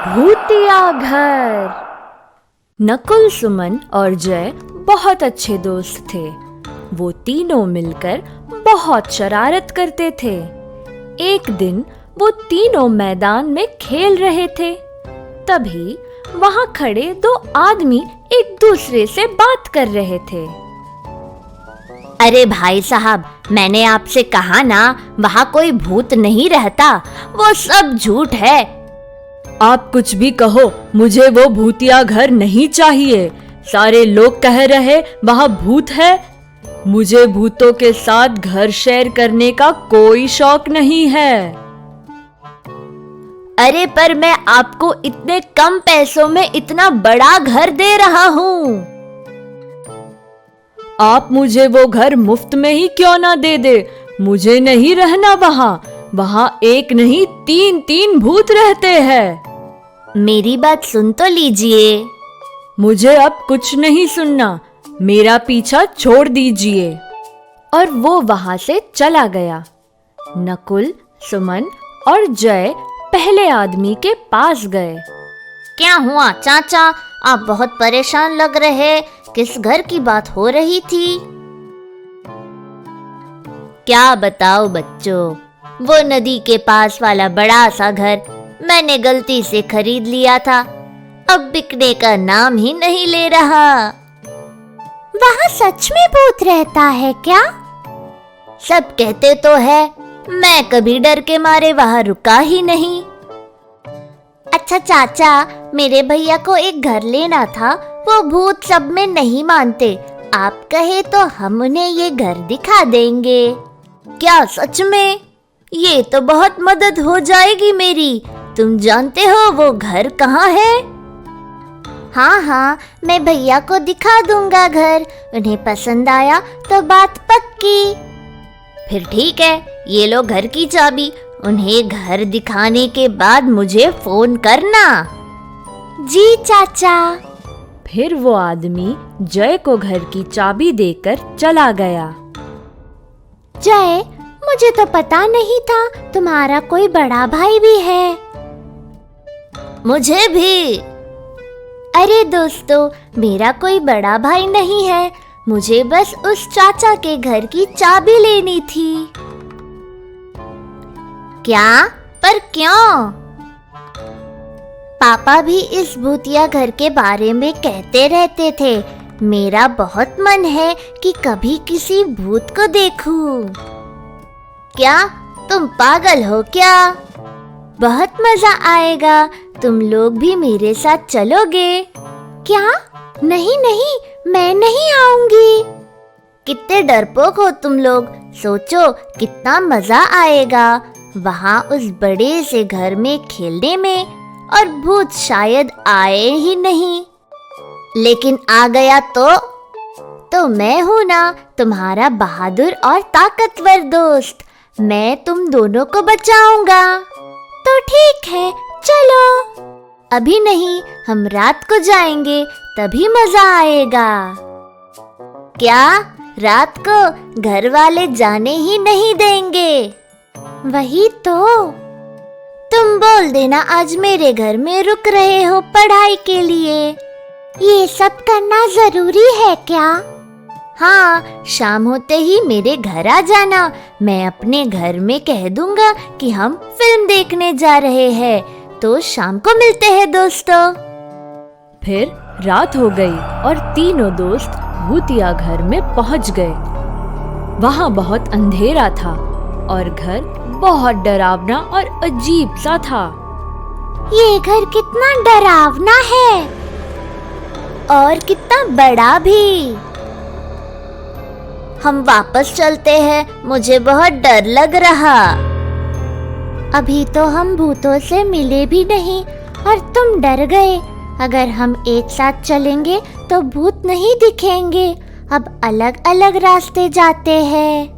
भूतिया घर। नकुल, सुमन और जय बहुत अच्छे दोस्त थे। वो तीनों मिलकर बहुत शरारत करते थे। एक दिन वो तीनों मैदान में खेल रहे थे। तभी वहां खड़े दो आदमी एक दूसरे से बात कर रहे थे। अरे भाई साहब, मैंने आपसे कहा ना, वहां कोई भूत नहीं रहता, वो सब झूठ है। आप कुछ भी कहो, मुझे वो भूतिया घर नहीं चाहिए। सारे लोग कह रहे वहां भूत है। मुझे भूतों के साथ घर शेयर करने का कोई शौक नहीं है। अरे पर मैं आपको इतने कम पैसों में इतना बड़ा घर दे रहा हूँ। आप मुझे वो घर मुफ्त में ही क्यों ना दे दे। मुझे नहीं रहना वहां एक नहीं तीन भूत रहते हैं। मेरी बात सुन तो लीजिए। मुझे अब कुछ नहीं सुनना, मेरा पीछा छोड़ दीजिए। और वो वहां से चला गया। नकुल, सुमन और जय पहले आदमी के पास गए। क्या हुआ चाचा, आप बहुत परेशान लग रहे, किस घर की बात हो रही थी? क्या बताओ बच्चों, वो नदी के पास वाला बड़ा सा घर मैंने गलती से खरीद लिया था, अब बिकने का नाम ही नहीं ले रहा। वहाँ सच में भूत रहता है क्या? सब कहते तो है, मैं कभी डर के मारे वहाँ रुका ही नहीं। अच्छा चाचा, मेरे भैया को एक घर लेना था, वो भूत सब में नहीं मानते, आप कहे तो हम उन्हें ये घर दिखा देंगे। क्या सच में? ये तो बहुत मदद हो जाएगी मेरी। तुम जानते हो वो घर कहाँ है? हाँ, मैं भैया को दिखा दूंगा घर, उन्हें पसंद आया तो बात पक्की। फिर ठीक है, ये लो घर की चाबी, उन्हें घर दिखाने के बाद मुझे फोन करना। जी चाचा। फिर वो आदमी जय को घर की चाबी देकर चला गया। जय, मुझे तो पता नहीं था तुम्हारा कोई बड़ा भाई भी है। मुझे भी। अरे दोस्तों, मेरा कोई बड़ा भाई नहीं है, मुझे बस उस चाचा के घर की चाबी लेनी थी। क्या? पर क्यों? पापा भी इस भूतिया घर के बारे में कहते रहते थे। मेरा बहुत मन है कि कभी किसी भूत को देखूं। क्या तुम पागल हो क्या? बहुत मजा आएगा, तुम लोग भी मेरे साथ चलोगे क्या? नहीं, मैं नहीं आऊंगी। कितने डरपोक हो तुम लोग, सोचो कितना मजा आएगा वहाँ उस बड़े से घर में खेलने में, और भूत शायद आए ही नहीं, लेकिन आ गया तो मैं हूँ ना, तुम्हारा बहादुर और ताकतवर दोस्त। मैं तुम दोनों को बचाऊंगा। तो ठीक है, चलो। अभी नहीं, हम रात को जाएंगे, तभी मजा आएगा। क्या? रात को घर वाले जाने ही नहीं देंगे? वही तो। तुम बोल देना आज मेरे घर में रुक रहे हो पढ़ाई के लिए। ये सब करना जरूरी है क्या? हाँ, शाम होते ही मेरे घर आ जाना। मैं अपने घर में कह दूंगा कि हम फिल्म देखने जा रहे हैं, तो शाम को मिलते हैं दोस्तों। फिर रात हो गई और तीनों दोस्त भूतिया घर में पहुंच गए। वहां बहुत अंधेरा था और घर बहुत डरावना और अजीब सा था। ये घर कितना डरावना है और कितना बड़ा भी। हम वापस चलते हैं, मुझे बहुत डर लग रहा। अभी तो हम भूतों से मिले भी नहीं और तुम डर गए। अगर हम एक साथ चलेंगे तो भूत नहीं दिखेंगे। अब अलग अलग रास्ते जाते हैं।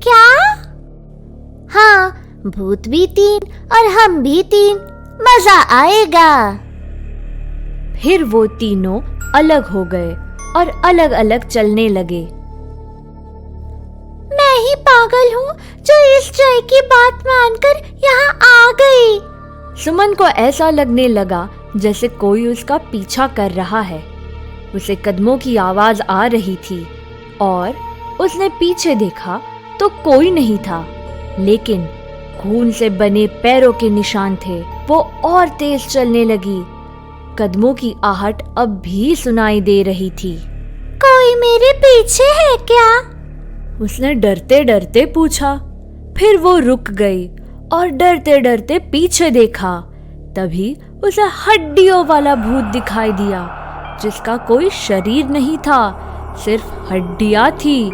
क्या? हाँ, भूत भी 3 और हम भी 3, मजा आएगा। फिर वो तीनों अलग हो गए और अलग अलग चलने लगे। मैं ही पागल हूँ जो इस जय की बात मानकर यहाँ आ गई। सुमन को ऐसा लगने लगा जैसे कोई उसका पीछा कर रहा है। उसे कदमों की आवाज आ रही थी और उसने पीछे देखा तो कोई नहीं था, लेकिन खून से बने पैरों के निशान थे। वो और तेज चलने लगी। कदमों की आहट अब भी सुनाई दे रही थी। कोई मेरे पीछे है क्या? उसने डरते डरते पूछा। फिर वो रुक गई और डरते डरते पीछे देखा। तभी उसे हड्डियों वाला भूत दिखाई दिया, जिसका कोई शरीर नहीं था, सिर्फ हड्डियां थी,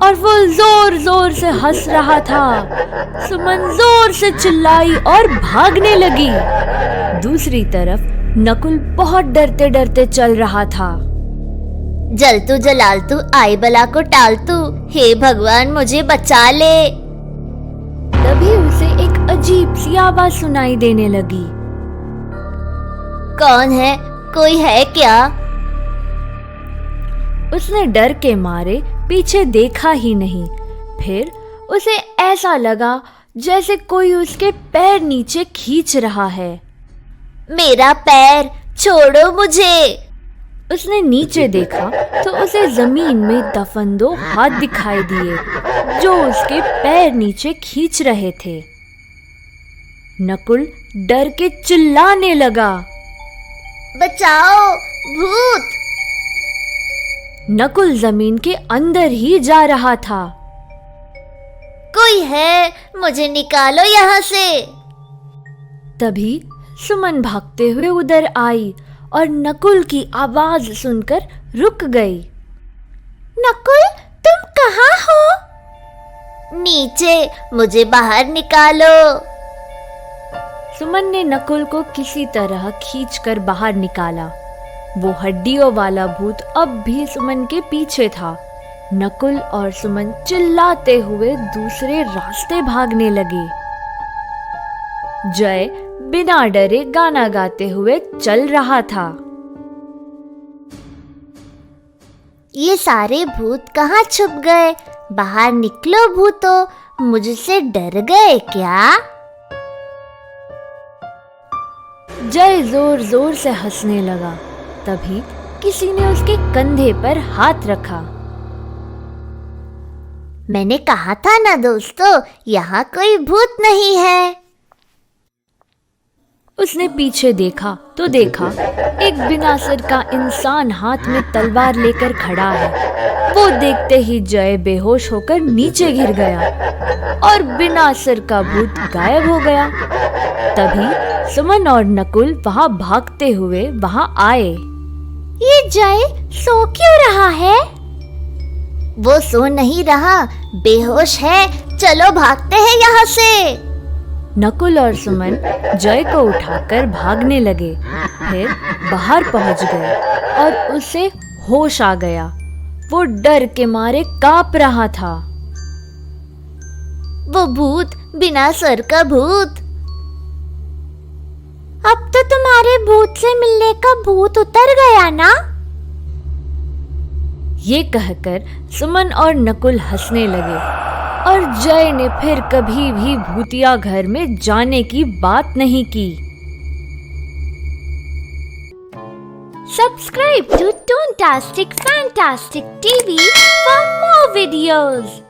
और वो जोर जोर से हंस रहा था। सुमन जोर से चिल्लाई और भागने लगी। दूसरी तरफ नकुल बहुत डरते डरते चल रहा था। जलतू जलालतू आई बला को टालतू, हे भगवान मुझे बचा ले। तभी उसे एक अजीब सी आवाज सुनाई देने लगी। कौन है? कोई है क्या? उसने डर के मारे पीछे देखा ही नहीं। फिर उसे ऐसा लगा जैसे कोई उसके पैर नीचे खींच रहा है। मेरा पैर छोड़ो मुझे। उसने नीचे देखा तो उसे जमीन में दफन 2 हाथ दिखाई दिए, जो उसके पैर नीचे खींच रहे थे। नकुल डर के चिल्लाने लगा, बचाओ, भूत! नकुल जमीन के अंदर ही जा रहा था। कोई है, मुझे निकालो यहाँ से। तभी सुमन भागते हुए उधर आई और नकुल की आवाज सुनकर रुक गई। नकुल, तुम कहाँ हो? नीचे, मुझे बाहर निकालो। सुमन ने नकुल को किसी तरह खींचकर बाहर निकाला। वो हड्डियों वाला भूत अब भी सुमन के पीछे था। नकुल और सुमन चिल्लाते हुए दूसरे रास्ते भागने लगे। जय बिना डरे गाना गाते हुए चल रहा था। ये सारे भूत कहाँ छुप गए? बाहर निकलो भूतो, मुझसे डर गए क्या? जय जोर जोर से हंसने लगा। तभी किसी ने उसके कंधे पर हाथ रखा। मैंने कहा था ना दोस्तों, यहाँ कोई भूत नहीं है। उसने पीछे देखा तो देखा एक बिना सिर का इंसान हाथ में तलवार लेकर खड़ा है। वो देखते ही जय बेहोश होकर नीचे गिर गया और बिना सिर का भूत गायब हो गया। तभी सुमन और नकुल वहां भागते हुए वहां आए। ये जय सो क्यों रहा है? वो सो नहीं रहा, बेहोश है। चलो भागते हैं यहाँ से। नकुल और सुमन जय को उठाकर भागने लगे। फिर बाहर पहुंच गए और उसे होश आ गया। वो डर के मारे कांप रहा था। वो भूत, बिना सर का भूत। अब तो तुम्हारे भूत से मिलने का भूत उतर गया ना? ये कहकर सुमन और नकुल हंसने लगे और जय ने फिर कभी भी भूतिया घर में जाने की बात नहीं की। Subscribe to Toontastic Fantastic TV for more videos.